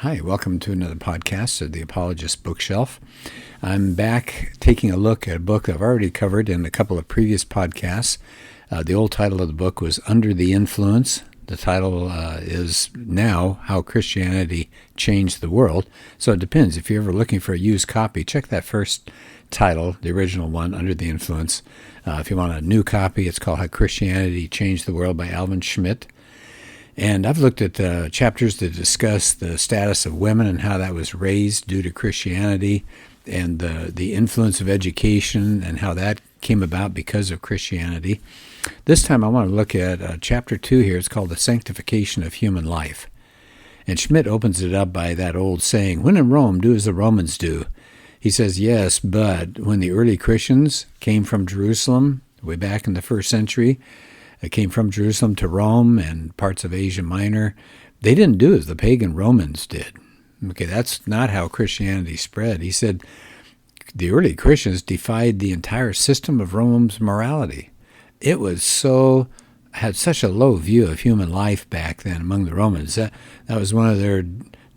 Hi, welcome to another podcast of the Apologist bookshelf. I'm back taking a look at a book I've already covered in a couple of previous podcasts. The old title of the book was Under the Influence. The title is now How Christianity Changed the World. So it depends. If you're ever looking for a used copy, check that first title, the original one, Under the Influence. If you want a new copy, it's called How Christianity Changed the World by Alvin Schmidt. And I've looked at chapters that discuss the status of women and how that was raised due to Christianity, and the influence of education and how that came about because of Christianity. This time I want to look at chapter 2 here. It's called The Sanctification of Human Life. And Schmidt opens it up by that old saying, when in Rome, do as the Romans do. He says, yes, but when the early Christians came from Jerusalem, way back in the first century, it came from Jerusalem to Rome and parts of Asia Minor, they didn't do as the pagan Romans did. Okay, that's not how Christianity spread. He said the early Christians defied the entire system of Rome's morality. It had such a low view of human life back then among the Romans. That was one of their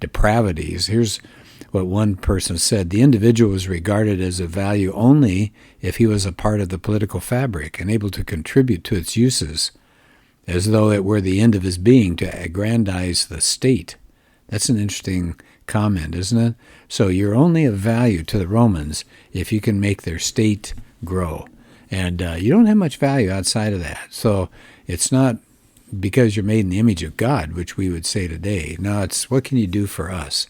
depravities. Here's what one person said: the individual was regarded as of value only if he was a part of the political fabric and able to contribute to its uses, as though it were the end of his being to aggrandize the state. That's an interesting comment, isn't it? So you're only of value to the Romans if you can make their state grow. And you don't have much value outside of that. So it's not because you're made in the image of God, which we would say today. No, it's what can you do for us?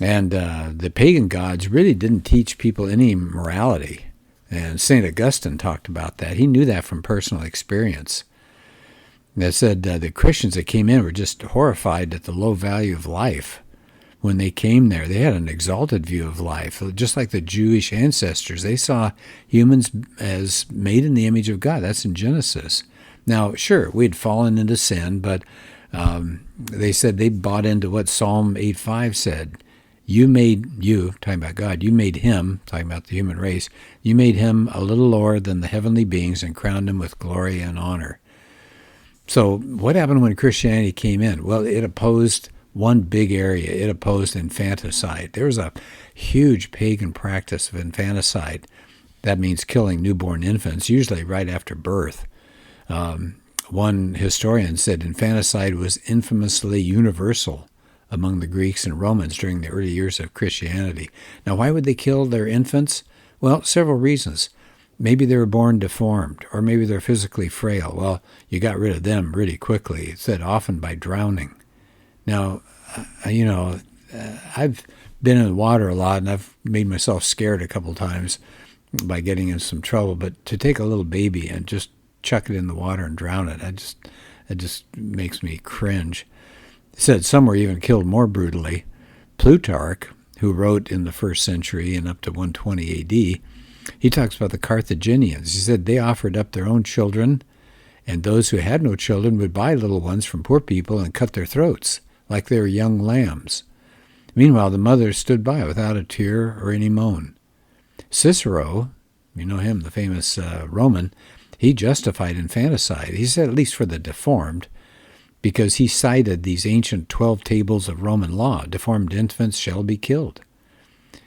And the pagan gods really didn't teach people any morality. And St. Augustine talked about that. He knew that from personal experience. They said the Christians that came in were just horrified at the low value of life. When they came there, they had an exalted view of life. Just like the Jewish ancestors, they saw humans as made in the image of God. That's in Genesis. Now, sure, we'd fallen into sin, but they said they bought into what Psalm 8:5 said. Talking about God, you made him, talking about the human race, you made him a little lower than the heavenly beings and crowned him with glory and honor. So what happened when Christianity came in? Well, it opposed one big area. It opposed infanticide. There was a huge pagan practice of infanticide. That means killing newborn infants, usually right after birth. One historian said infanticide was infamously universal among the Greeks and Romans during the early years of Christianity. Now, why would they kill their infants? Well, several reasons. Maybe they were born deformed, or maybe they're physically frail. Well, you got rid of them really quickly. It said often by drowning. Now, I've been in the water a lot, and I've made myself scared a couple times by getting in some trouble. But to take a little baby and just chuck it in the water and drown it, it just makes me cringe. It said some were even killed more brutally. Plutarch, who wrote in the first century and up to 120 A.D., he talks about the Carthaginians. He said they offered up their own children, and those who had no children would buy little ones from poor people and cut their throats like they were young lambs. Meanwhile, the mothers stood by without a tear or any moan. Cicero, you know him, the famous Roman, he justified infanticide. He said, at least for the deformed, because he cited these ancient 12 tables of Roman law. Deformed infants shall be killed.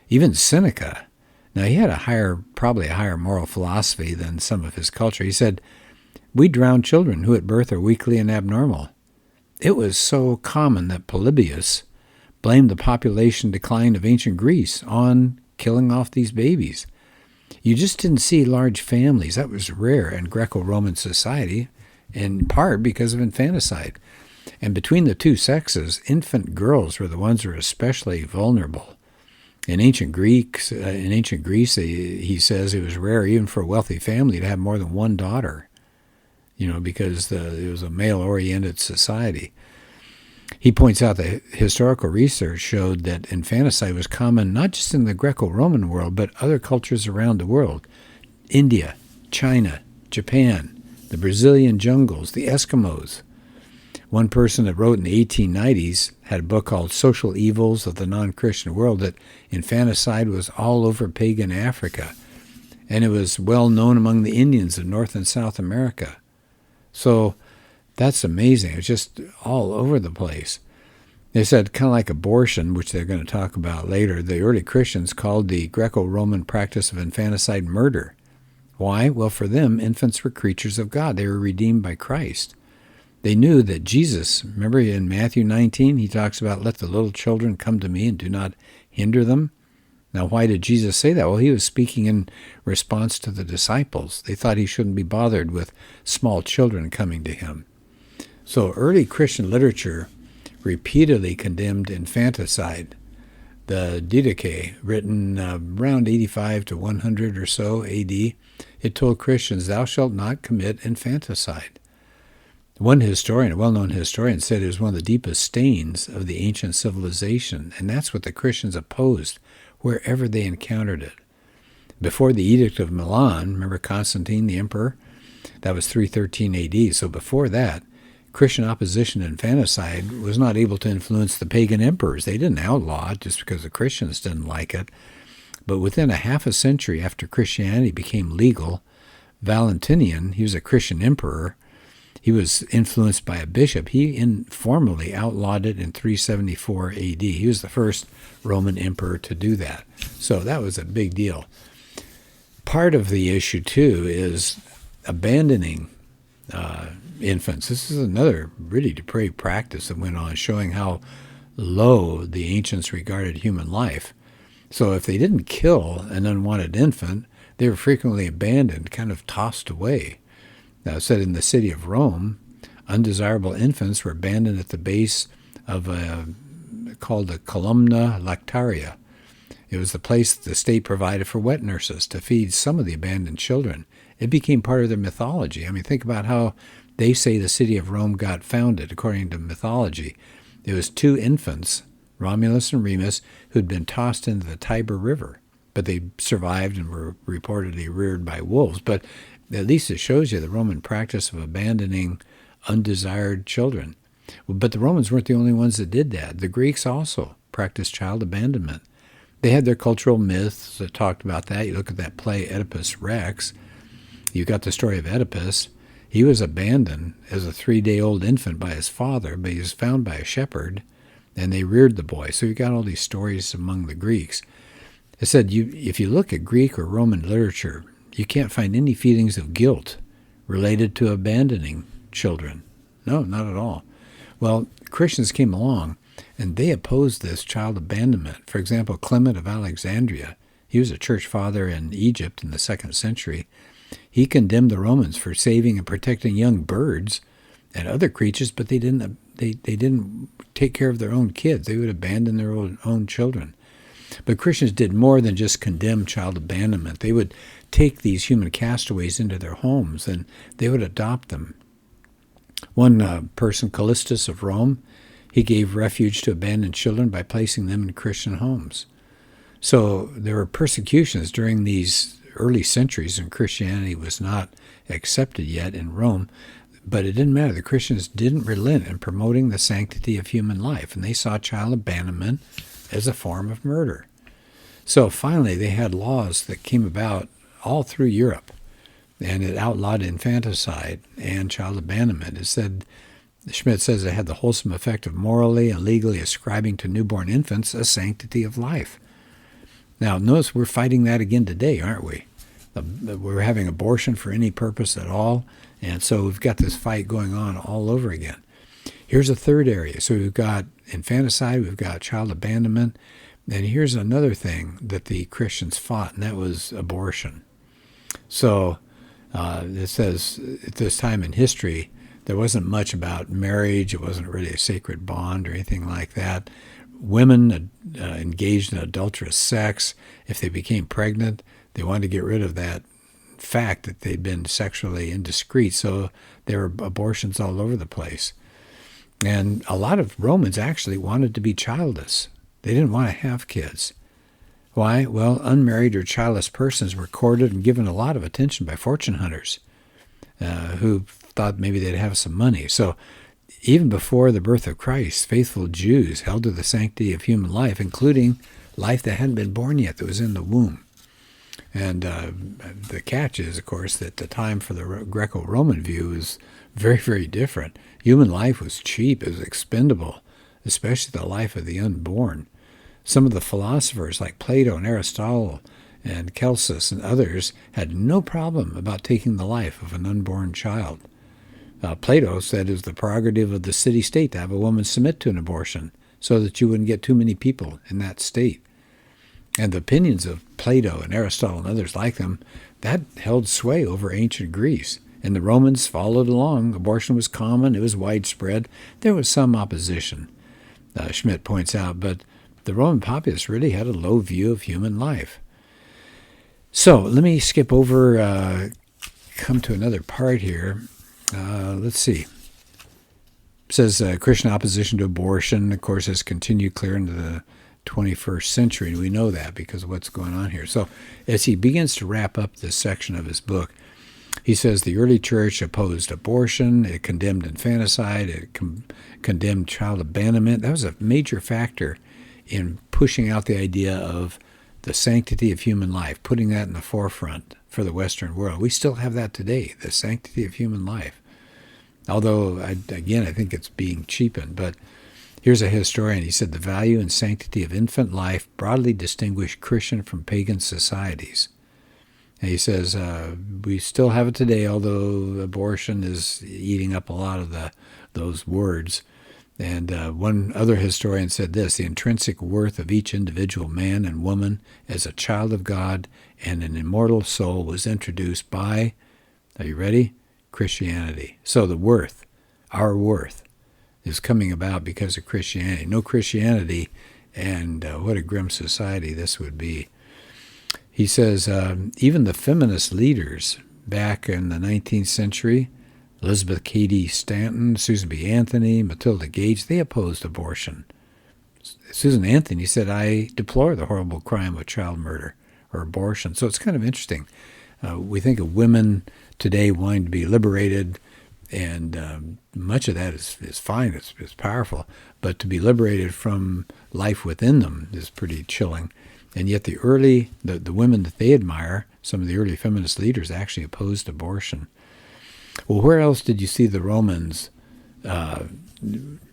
Even Seneca, now he had probably a higher moral philosophy than some of his culture. He said, we drown children who at birth are weakly and abnormal. It was so common that Polybius blamed the population decline of ancient Greece on killing off these babies. You just didn't see large families. That was rare in Greco-Roman society, in part because of infanticide. And between the two sexes, infant girls were the ones who were especially vulnerable. In ancient Greece, he says it was rare even for a wealthy family to have more than one daughter, because it was a male-oriented society. He points out that historical research showed that infanticide was common not just in the Greco-Roman world, but other cultures around the world. India, China, Japan, the Brazilian jungles, the Eskimos. One person that wrote in the 1890s had a book called Social Evils of the Non-Christian World, that infanticide was all over pagan Africa, and it was well known among the Indians of North and South America. So that's amazing. It's just all over the place. They said, kind of like abortion, which they're going to talk about later, the early Christians called the Greco-Roman practice of infanticide murder. Why? Well, for them, infants were creatures of God. They were redeemed by Christ. They knew that Jesus, remember in Matthew 19, he talks about, let the little children come to me and do not hinder them. Now, why did Jesus say that? Well, he was speaking in response to the disciples. They thought he shouldn't be bothered with small children coming to him. So early Christian literature repeatedly condemned infanticide. The Didache, written around 85 to 100 or so AD, it told Christians, thou shalt not commit infanticide. One historian, a well-known historian, said it was one of the deepest stains of the ancient civilization, and that's what the Christians opposed wherever they encountered it. Before the Edict of Milan, remember Constantine the emperor? That was 313 AD, so before that, Christian opposition to infanticide was not able to influence the pagan emperors. They didn't outlaw it just because the Christians didn't like it. But within a half a century after Christianity became legal, Valentinian, he was a Christian emperor, he was influenced by a bishop. He informally outlawed it in 374 AD. He was the first Roman emperor to do that. So that was a big deal. Part of the issue, too, is abandoning infants. This is another really depraved practice that went on, showing how low the ancients regarded human life. So if they didn't kill an unwanted infant, they were frequently abandoned, kind of tossed away. Now, it said in the city of Rome, undesirable infants were abandoned at the base of called the Columna Lactaria. It was the place the state provided for wet nurses to feed some of the abandoned children. It became part of their mythology. I mean, think about how they say the city of Rome got founded, according to mythology. It was two infants, Romulus and Remus, who'd been tossed into the Tiber River, but they survived and were reportedly reared by wolves. But at least it shows you the Roman practice of abandoning undesired children. But the Romans weren't the only ones that did that. The Greeks also practiced child abandonment. They had their cultural myths that talked about that. You look at that play Oedipus Rex. You got the story of Oedipus. He was abandoned as a 3-day-old infant by his father, but he was found by a shepherd, and they reared the boy. So you got all these stories among the Greeks. It said if you look at Greek or Roman literature, you can't find any feelings of guilt related to abandoning children. No, not at all. Well, Christians came along, and they opposed this child abandonment. For example, Clement of Alexandria, he was a church father in Egypt in the 2nd century. He condemned the Romans for saving and protecting young birds and other creatures, but they didn't take care of their own kids. They would abandon their own children. But Christians did more than just condemn child abandonment. They would take these human castaways into their homes, and they would adopt them. One person, Callistus of Rome, he gave refuge to abandoned children by placing them in Christian homes. So there were persecutions during these early centuries when Christianity was not accepted yet in Rome, but it didn't matter. The Christians didn't relent in promoting the sanctity of human life, and they saw child abandonment as a form of murder. So finally they had laws that came about all through Europe, and it outlawed infanticide and child abandonment. It said, Schmidt says, it had the wholesome effect of morally and legally ascribing to newborn infants a sanctity of life. Now, notice we're fighting that again today, aren't we? We're having abortion for any purpose at all, and so we've got this fight going on all over again. Here's a third area. So we've got infanticide, we've got child abandonment, and here's another thing that the Christians fought, and that was abortion. So it says at this time in history, there wasn't much about marriage. It wasn't really a sacred bond or anything like that. Women engaged in adulterous sex, if they became pregnant, they wanted to get rid of that fact that they'd been sexually indiscreet, so there were abortions all over the place. And a lot of Romans actually wanted to be childless. They didn't want to have kids. Why? Well, unmarried or childless persons were courted and given a lot of attention by fortune hunters who thought maybe they'd have some money. So even before the birth of Christ, faithful Jews held to the sanctity of human life, including life that hadn't been born yet, that was in the womb. And the catch is, of course, that the time for the Greco-Roman view is very, very different. Human life was cheap, it was expendable. especially the life of the unborn. Some of the philosophers like Plato and Aristotle and Celsus and others had no problem about taking the life of an unborn child. Plato said it was the prerogative of the city-state to have a woman submit to an abortion so that you wouldn't get too many people in that state. And the opinions of Plato and Aristotle and others like them, that held sway over ancient Greece. And the Romans followed along. Abortion was common. It was widespread. There was some opposition, Schmidt points out, but the Roman populace really had a low view of human life. So let me skip over, come to another part here. Let's see. It says Christian opposition to abortion, of course, has continued clear into the 21st century. We know that because of what's going on here. So as he begins to wrap up this section of his book, he says the early church opposed abortion, it condemned infanticide, it condemned child abandonment. That was a major factor in pushing out the idea of the sanctity of human life, putting that in the forefront for the Western world. We still have that today, the sanctity of human life. Although, I think it's being cheapened. But here's a historian. He said, the value and sanctity of infant life broadly distinguish Christian from pagan societies. And he says, we still have it today, although abortion is eating up a lot of those words. And one other historian said this, the intrinsic worth of each individual man and woman as a child of God and an immortal soul was introduced by, are you ready? Christianity. So the worth, our worth, is coming about because of Christianity. No Christianity, and what a grim society this would be. He says, even the feminist leaders back in the 19th century, Elizabeth Cady Stanton, Susan B. Anthony, Matilda Gage, they opposed abortion. Susan Anthony said, I deplore the horrible crime of child murder or abortion. So it's kind of interesting. We think of women today wanting to be liberated, and much of that is fine, it's powerful, but to be liberated from life within them is pretty chilling. And yet the women that they admire, some of the early feminist leaders, actually opposed abortion. Well, where else did you see the Romans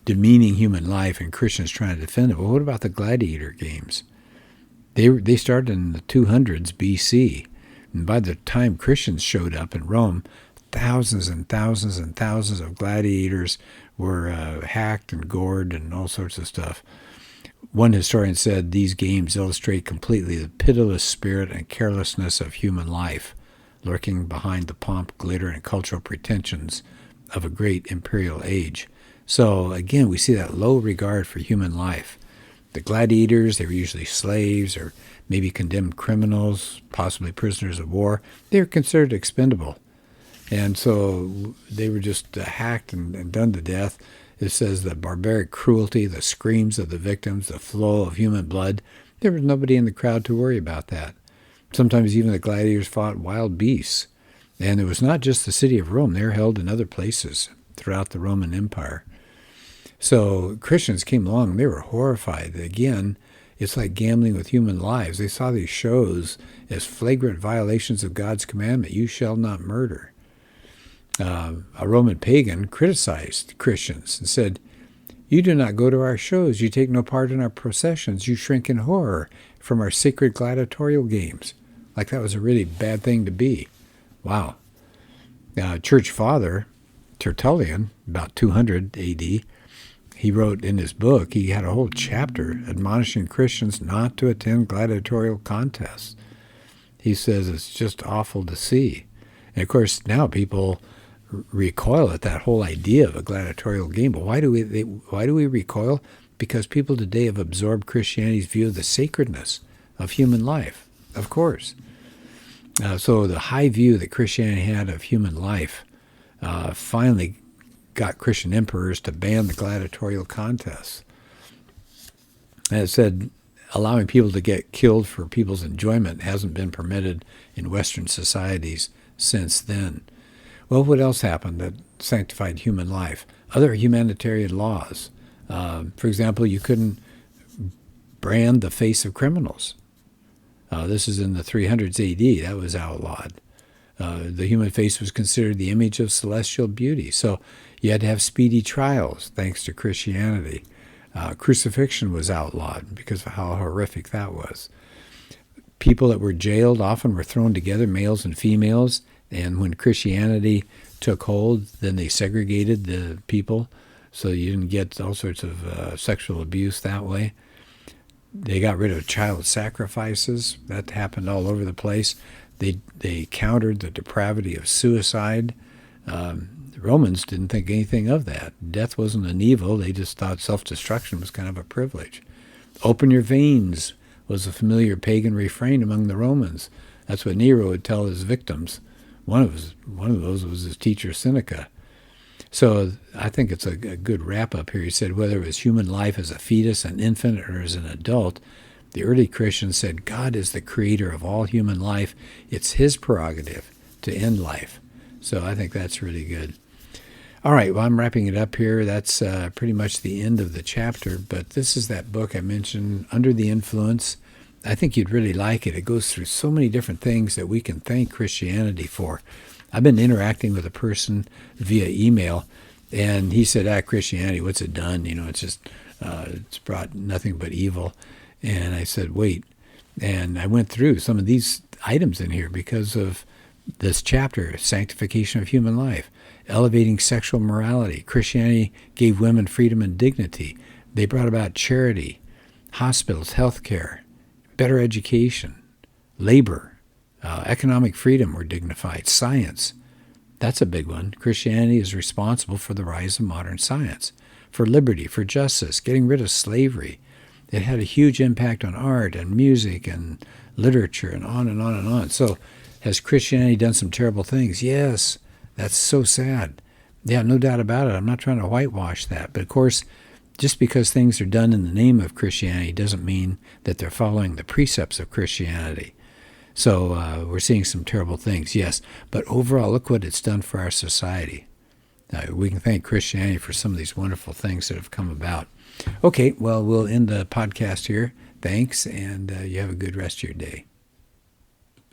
demeaning human life and Christians trying to defend it? Well, what about the gladiator games? They started in the 200s BC. And by the time Christians showed up in Rome, thousands and thousands and thousands of gladiators were hacked and gored and all sorts of stuff. One historian said these games illustrate completely the pitiless spirit and carelessness of human life, lurking behind the pomp, glitter, and cultural pretensions of a great imperial age. So again, we see that low regard for human life. The gladiators, they were usually slaves or maybe condemned criminals, possibly prisoners of war. They were considered expendable. And so they were just hacked and done to death. It says the barbaric cruelty, the screams of the victims, the flow of human blood. There was nobody in the crowd to worry about that. Sometimes even the gladiators fought wild beasts. And it was not just the city of Rome. They were held in other places throughout the Roman Empire. So Christians came along and they were horrified. Again, it's like gambling with human lives. They saw these shows as flagrant violations of God's commandment, you shall not murder. A Roman pagan criticized Christians and said, you do not go to our shows, you take no part in our processions, you shrink in horror from our sacred gladiatorial games. Like that was a really bad thing to be. Wow. Church father Tertullian, about 200 A.D., he wrote in his book, he had a whole chapter admonishing Christians not to attend gladiatorial contests. He says it's just awful to see. And of course, now people recoil at that whole idea of a gladiatorial game. But why do we recoil? Because people today have absorbed Christianity's view of the sacredness of human life, of course. So the high view that Christianity had of human life finally got Christian emperors to ban the gladiatorial contests. And it said allowing people to get killed for people's enjoyment hasn't been permitted in Western societies since then. Well, what else happened that sanctified human life? Other humanitarian laws. For example, you couldn't brand the face of criminals. This is in the 300s A.D. That was outlawed. The human face was considered the image of celestial beauty. So you had to have speedy trials, thanks to Christianity. Crucifixion was outlawed because of how horrific that was. People that were jailed often were thrown together, males and females, and when Christianity took hold, then they segregated the people so you didn't get all sorts of sexual abuse that way. They got rid of child sacrifices. That happened all over the place. They countered the depravity of suicide. The Romans didn't think anything of that. Death wasn't an evil. They just thought self-destruction was kind of a privilege. Open your veins was a familiar pagan refrain among the Romans. That's what Nero would tell his victims. One of those was his teacher Seneca. So I think it's a good wrap-up here. He said whether it was human life as a fetus, an infant, or as an adult, the early Christians said God is the creator of all human life. It's his prerogative to end life. So I think that's really good. All right, well, I'm wrapping it up here. That's pretty much the end of the chapter, but this is that book I mentioned, Under the Influence. I think you'd really like it. It goes through so many different things that we can thank Christianity for. I've been interacting with a person via email, and he said, Christianity, what's it done? It's just, it's brought nothing but evil. And I said, wait. And I went through some of these items in here because of this chapter, Sanctification of Human Life, elevating sexual morality. Christianity gave women freedom and dignity. They brought about charity, hospitals, health care, better education, labor, economic freedom were dignified, science. That's a big one. Christianity is responsible for the rise of modern science, for liberty, for justice, getting rid of slavery. It had a huge impact on art and music and literature and on and on and on. So has Christianity done some terrible things? Yes. That's so sad. Yeah, no doubt about it. I'm not trying to whitewash that. But of course, just because things are done in the name of Christianity doesn't mean that they're following the precepts of Christianity. So we're seeing some terrible things, yes. But overall, look what it's done for our society. We can thank Christianity for some of these wonderful things that have come about. Okay, well, we'll end the podcast here. Thanks, and you have a good rest of your day.